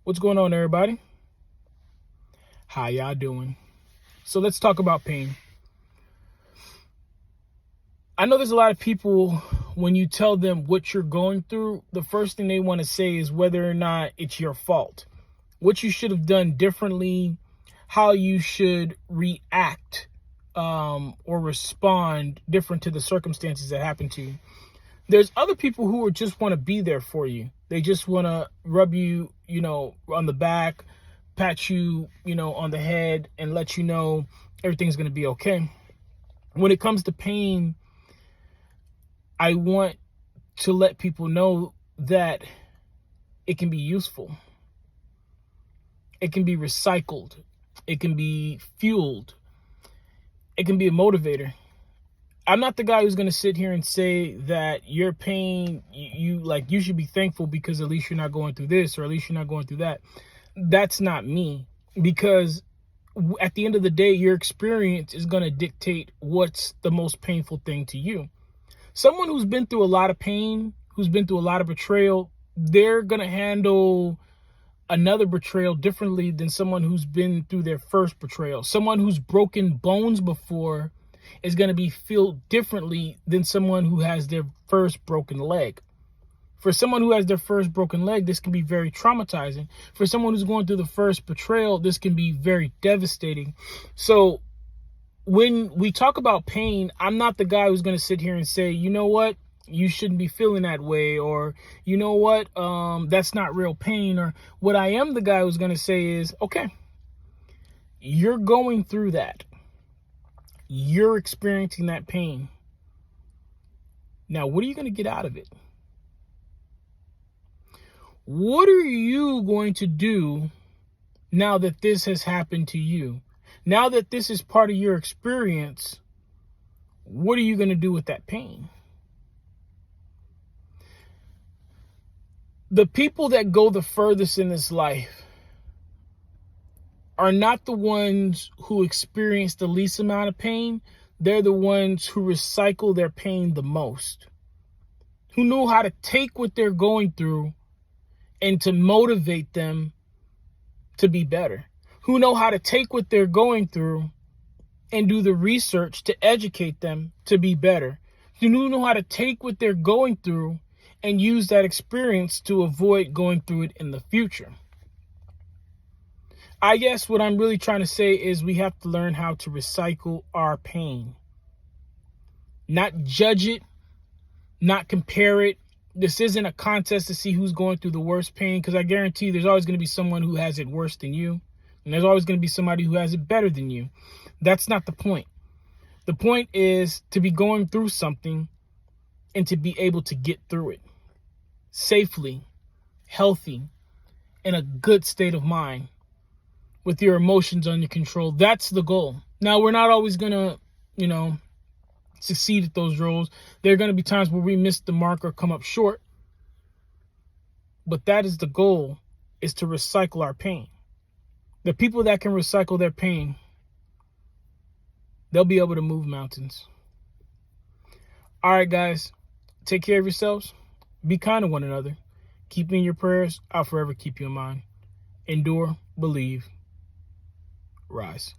What's going on, everybody? How y'all doing? So let's talk about pain. I know there's a lot of people, when you tell them what you're going through, the first thing they want to say is whether or not it's your fault, what you should have done differently, how you should react or respond different to the circumstances that happen to you. There's other people who just want to be there for you. They just want to rub you, on the back, pat you, on the head, and let you know everything's going to be okay. When it comes to pain, I want to let people know that it can be useful. It can be recycled. It can be fueled. It can be a motivator. I'm not the guy who's going to sit here and say that your pain, you should be thankful because at least you're not going through this, or at least you're not going through that. That's not me, because at the end of the day, your experience is going to dictate what's the most painful thing to you. Someone who's been through a lot of pain, who's been through a lot of betrayal, they're going to handle another betrayal differently than someone who's been through their first betrayal. Someone who's broken bones before is going to be feel differently than someone who has their first broken leg. For someone who has their first broken leg, this can be very traumatizing. For someone who's going through the first betrayal, this can be very devastating. So when we talk about pain, I'm not the guy who's going to sit here and say, you know what, you shouldn't be feeling that way, or you know what, that's not real pain. Or what I am the guy who's going to say is, okay, you're going through that. You're experiencing that pain. Now, what are you going to get out of it? What are you going to do now that this has happened to you? Now that this is part of your experience, what are you going to do with that pain? The people that go the furthest in this life are not the ones who experience the least amount of pain. They're the ones who recycle their pain the most, who know how to take what they're going through and to motivate them to be better, who know how to take what they're going through and do the research to educate them to be better, who know how to take what they're going through and use that experience to avoid going through it in the future. I guess what I'm really trying to say is we have to learn how to recycle our pain. Not judge it, not compare it. This isn't a contest to see who's going through the worst pain, because I guarantee there's always going to be someone who has it worse than you, and there's always going to be somebody who has it better than you. That's not the point. The point is to be going through something and to be able to get through it safely, healthy, in a good state of mind, with your emotions under control. That's the goal. Now, we're not always going to, succeed at those roles. There are going to be times where we miss the mark or come up short. But that is the goal, is to recycle our pain. The people that can recycle their pain, they'll be able to move mountains. All right, guys, take care of yourselves. Be kind to one another. Keep me in your prayers. I'll forever keep you in mind. Endure, believe, rise.